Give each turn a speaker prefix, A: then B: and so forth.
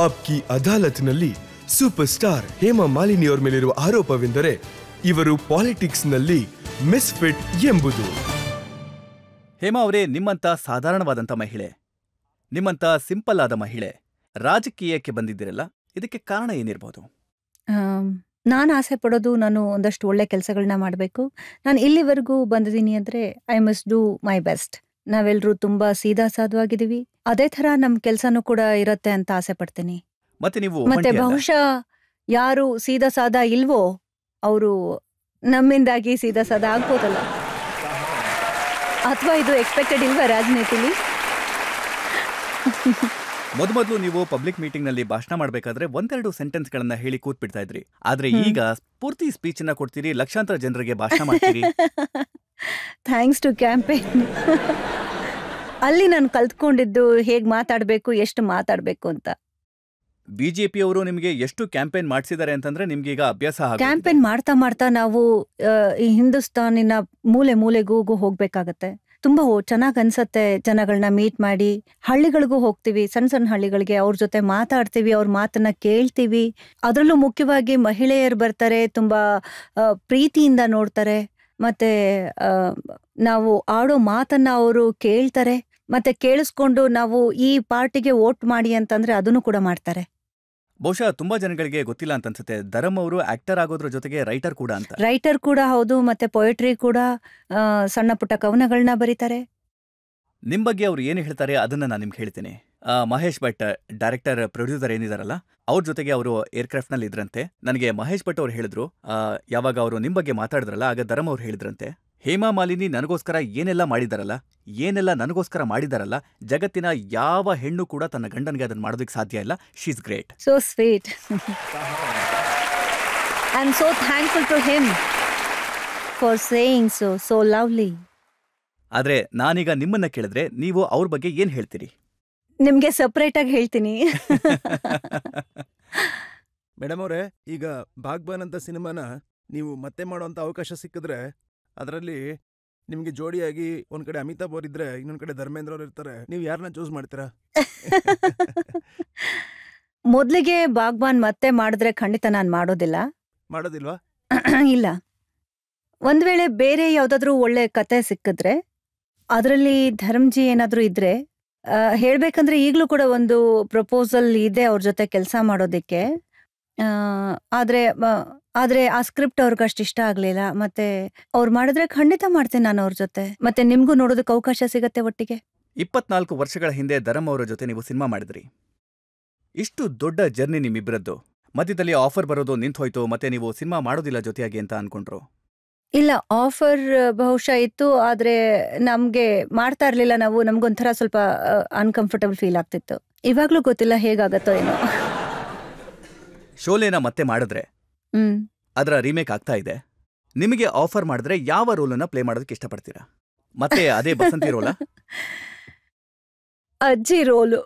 A: Aapki ಅದಾಲತ್ನಲ್ಲಿ super star Hema ಮಾಲಿನಿಯವರ ಮೇಲಿರುವ ಆರೋಪವೆಂದರೆ ಇವರು ಪಾಲಿಟಿಕ್ಸ್ನಲ್ಲಿ misfit ಎಂಬುದು.
B: ಹೇಮಾ ಅವರೇ, ನಿಮ್ಮಂತ ಸಾಧಾರಣವಾದಂಥ ಮಹಿಳೆ, ನಿಮ್ಮಂತ ಸಿಂಪಲ್ ಆದ ಮಹಿಳೆ ರಾಜಕೀಯಕ್ಕೆ ಬಂದಿದ್ದೀರಲ್ಲ, ಇದಕ್ಕೆ ಕಾರಣ ಏನಿರ್ಬೋದು?
C: ನಾನು ಆಸೆ ಪಡೋದು ನಾನು ಒಂದಷ್ಟು ಒಳ್ಳೆ ಕೆಲಸಗಳನ್ನ ಮಾಡಬೇಕು. ನಾನು ಇಲ್ಲಿವರೆಗೂ ಬಂದಿದ್ದೀನಿ ಅಂದರೆ I must do my best. ನಾವೆಲ್ಲರೂ ತುಂಬ ಸೀದಾ ಸಾಧುವಾಗಿದ್ದೀವಿ. ಅದೇ ಥರ ನಮ್ಮ ಕೆಲಸನೂ ಕೂಡ ಇರತ್ತೆ ಅಂತ ಆಸೆ ಪಡ್ತೀನಿ. ಮತ್ತೆ ಬಹುಶಃ ಯಾರು ಸೀದಾ ಸಾದಾ ಇಲ್ವೋ ಅವರು ನಮ್ಮಿಂದಾಗಿ ಸೀದಾ ಸಾದಾ ಆಗ್ಬೋದಲ್ಲ. ಅಥವಾ ಇದು ಎಕ್ಸ್ಪೆಕ್ಟೆಡ್ ಇಲ್ವಾ ರಾಜನೀತಿಲಿ?
B: ಮೊದಲು ನೀವು ಪಬ್ಲಿಕ್ ಮೀಟಿಂಗ್ ನಲ್ಲಿ ಭಾಷಣ ಮಾಡಬೇಕಾದ್ರೆ ಒಂದೆರಡು ಸೆಂಟೆನ್ಸ್ ಗಳನ್ನ ಹೇಳಿ ಕೂತ್ಬಿಡ್ತಾ ಇದ್ರಿ. ಆದ್ರೆ ಈಗ ಪೂರ್ತಿ ಸ್ಪೀಚ್ ಅನ್ನ ಕೊಡ್ತೀರಿ, ಲಕ್ಷಾಂತರ ಜನರಿಗೆ ಭಾಷಣ ಮಾಡ್ತೀರಿ.
C: Thanks to campaign. ಅಲ್ಲಿ ನಾನು ಕಲ್ತ್ಕೊಂಡಿದ್ದು ಹೇಗ್ ಮಾತಾಡ್ಬೇಕು, ಎಷ್ಟು ಮಾತಾಡ್ಬೇಕು ಅಂತ.
B: ಬಿಜೆಪಿ ಅವರು ನಿಮಗೆ ಎಷ್ಟು ಕ್ಯಾಂಪೇನ್ ಮಾಡಿಸಿದ್ದಾರೆ ಅಂತಂದ್ರೆ ನಿಮ್ಗೆ ಈಗ ಅಭ್ಯಾಸ.
C: ಕ್ಯಾಂಪೇನ್ ಮಾಡ್ತಾ ಮಾಡ್ತಾ ನಾವು ಈ ಹಿಂದೂಸ್ತಾನಿನ ಮೂಲೆ ಮೂಲೆಗೂ ಹೋಗ್ಬೇಕಾಗತ್ತೆ. ತುಂಬಾ ಚೆನ್ನಾಗ್ ಅನ್ಸತ್ತೆ. ಜನಗಳನ್ನ ಮೀಟ್ ಮಾಡಿ ಹಳ್ಳಿಗಳಿಗೂ ಹೋಗ್ತೀವಿ, ಸಣ್ಣ ಸಣ್ಣ ಹಳ್ಳಿಗಳಿಗೆ, ಅವ್ರ ಜೊತೆ ಮಾತಾಡ್ತೀವಿ, ಅವ್ರ ಮಾತನ್ನ ಕೇಳ್ತೀವಿ. ಅದರಲ್ಲೂ ಮುಖ್ಯವಾಗಿ ಮಹಿಳೆಯರು ಬರ್ತಾರೆ, ತುಂಬಾ ಪ್ರೀತಿಯಿಂದ ನೋಡ್ತಾರೆ. ಮತ್ತೆ ನಾವು ಆಡೋ ಮಾತನ್ನ ಅವರು ಕೇಳ್ತಾರೆ. ಮತ್ತೆ ಕೇಳಿಸ್ಕೊಂಡು ನಾವು ಈ ಪಾರ್ಟಿಗೆ ವೋಟ್ ಮಾಡಿ ಅಂತಂದ್ರೆ ಅದನ್ನು ಕೂಡ ಮಾಡ್ತಾರೆ.
B: ಬಹುಶಃ ತುಂಬಾ ಜನಗಳಿಗೆ ಗೊತ್ತಿಲ್ಲ ಅಂತ ಅನ್ಸುತ್ತೆ, ಧರಮ್ ಅವರು ಆಕ್ಟರ್ ಆಗೋದ್ರ ಜೊತೆಗೆ ರೈಟರ್ ಕೂಡ ಅಂತ.
C: ರೈಟರ್ ಕೂಡ ಹೌದು, ಮತ್ತೆ ಪೊಯೆಟ್ರಿ ಕೂಡ, ಸಣ್ಣ ಪುಟ್ಟ ಕವನಗಳನ್ನ ಬರೀತಾರೆ.
B: ನಿಮ್ ಬಗ್ಗೆ ಅವ್ರು ಏನು ಹೇಳ್ತಾರೆ ಅದನ್ನ ನಾನು ನಿಮ್ಗೆ ಹೇಳ್ತೀನಿ. ಮಹೇಶ್ ಭಟ್ ಡೈರೆಕ್ಟರ್ ಪ್ರೊಡ್ಯೂಸರ್ ಏನಿದಾರಲ್ಲ, ಅವ್ರ ಜೊತೆಗೆ ಅವರು ಏರ್ಕ್ರಾಫ್ಟ್ ನಲ್ಲಿ ಇದ್ರಂತೆ. ನನಗೆ ಮಹೇಶ್ ಭಟ್ ಅವ್ರು ಹೇಳಿದ್ರು, ಯಾವಾಗ ಅವರು ನಿಮ್ ಬಗ್ಗೆ ಮಾತಾಡಿದ್ರಲ್ಲ, ಆಗ ಧರಮ್ ಅವ್ರು ಹೇಳಿದ್ರಂತೆ, ಹೇಮಾ ಮಾಲಿನಿ ನನಗೋಸ್ಕರ ಏನೆಲ್ಲ ಮಾಡಿದಾರಲ್ಲ, ಏನೆಲ್ಲ ನನಗೋಸ್ಕರ ಮಾಡಿದಾರಲ್ಲ, ಜಗತ್ತಿನ ಯಾವ ಹೆಣ್ಣು ಕೂಡ ತನ್ನ ಗಂಡನಿಗೆ ಅದನ್ನ ಮಾಡೋದಕ್ಕೆ ಸಾಧ್ಯ ಇಲ್ಲ. She is great.
C: So sweet. I am so thankful to him for saying so lovely.
B: ಆದ್ರೆ ನಾನೀಗ ನಿಮ್ಮನ್ನ ಕೇಳಿದ್ರೆ ನೀವು ಅವ್ರ ಬಗ್ಗೆ ಏನ್ ಹೇಳ್ತೀರಿ?
C: ನಿಮ್ಗೆ ಸಪರೇಟ್ ಆಗಿ ಹೇಳ್ತೀನಿ.
D: ಮೇಡಮ್ ಅವರೇ, ಈಗ ಬಾಗ್ಬಾನ್ ಅಂತ ಸಿನಿಮಾನ ನೀವು ಮತ್ತೆ ಮಾಡೋಂಥ ಅವಕಾಶ ಸಿಕ್ಕಿದ್ರೆ ಅದರಲ್ಲಿ ನಿಮ್ಗೆ ಜೋಡಿಯಾಗಿ ಒಂದ್ ಕಡೆ ಅಮಿತಾಬ್ ಅವ್ರು ಇದ್ರೆ, ಇನ್ನೊಂದ್ ಕಡೆ ಧರ್ಮೇಂದ್ರ ಅವ್ರು ಇರ್ತಾರೆ, ನೀವು ಯಾರನ್ನ ಚೂಸ್ ಮಾಡ್ತೀರಾ?
C: ಮೊದ್ಲಿಗೆ ಬಾಗ್ಬಾನ್ ಮತ್ತೆ ಮಾಡಿದ್ರೆ ಖಂಡಿತ ನಾನು
D: ಮಾಡೋದಿಲ್ವಾ?
C: ಇಲ್ಲ. ಒಂದ್ ವೇಳೆ ಬೇರೆ ಯಾವ್ದಾದ್ರು ಒಳ್ಳೆ ಕತೆ ಸಿಕ್ಕಿದ್ರೆ, ಅದರಲ್ಲಿ ಧರ್ಮಜಿ ಏನಾದ್ರೂ ಇದ್ರೆ, ಹೇಳ್ಬೇಕಂದ್ರೆ ಈಗ್ಲೂ ಕೂಡ ಒಂದು ಪ್ರಪೋಸಲ್ ಇದೆ ಅವ್ರ ಜೊತೆ ಕೆಲಸ ಮಾಡೋದಿಕ್ಕೆ. ಆದ್ರೆ ಆ ಸ್ಕ್ರಿಪ್ಟ್ ಅವ್ರಿಗೆ ಅಷ್ಟು ಇಷ್ಟ ಆಗ್ಲಿಲ್ಲ. ಮತ್ತೆ ಅವ್ರು ಮಾಡಿದ್ರೆ ಖಂಡಿತ ಮಾಡ್ತೀನಿ ನಾನು ಅವ್ರ ಜೊತೆ. ಮತ್ತೆ ನಿಮ್ಗೂ ನೋಡೋದಕ್ಕೆ ಅವಕಾಶ ಸಿಗತ್ತೆ ಒಟ್ಟಿಗೆ.
B: 24 ವರ್ಷಗಳ ಹಿಂದೆ ಧರಮ್ ಅವರ ಜೊತೆ ನೀವು ಸಿನಿಮಾ ಮಾಡಿದ್ರಿ. ಇಷ್ಟು ದೊಡ್ಡ ಜರ್ನಿ ನಿಮ್ಮಿಬ್ಬರದ್ದು. ಮಧ್ಯದಲ್ಲಿ ಆಫರ್ ಬರೋದು ನಿಂತು ಹೋಯ್ತು, ಮತ್ತೆ ನೀವು ಸಿನಿಮಾ ಮಾಡೋದಿಲ್ಲ ಜೊತೆಯಾಗಿ ಅಂತ ಅನ್ಕೊಂಡ್ರು?
C: ಇಲ್ಲ, ಆಫರ್ ಬಹುಶಃ ಇತ್ತು, ಆದ್ರೆ ನಮ್ಗೆ ಮಾಡ್ತಾ ಇರ್ಲಿಲ್ಲ ನಾವು. ನಮ್ಗೊಂಥರ ಸ್ವಲ್ಪ ಅನ್ಕಂಫರ್ಟಬಲ್ ಫೀಲ್ ಆಗ್ತಿತ್ತು. ಇವಾಗ್ಲೂ ಗೊತ್ತಿಲ್ಲ ಹೇಗಾಗತ್ತೋ ಏನೋ.
B: ಶೋಲೆನ ಮತ್ತೆ ಮಾಡಿದ್ರೆ ಅದರ ರೀಮೇಕ್ ಆಗ್ತಾ ಇದೆ. ನಿಮಗೆ ಆಫರ್ ಮಾಡಿದ್ರೆ ಯಾವ ರೋಲನ್ನ ಪ್ಲೇ ಮಾಡೋದಕ್ಕೆ ಇಷ್ಟಪಡ್ತೀರಾ? ಮತ್ತೆ ಅದೇ ಬಸಂತಿ ರೋಲ?
C: ಅಜ್ಜಿ ರೋಲು.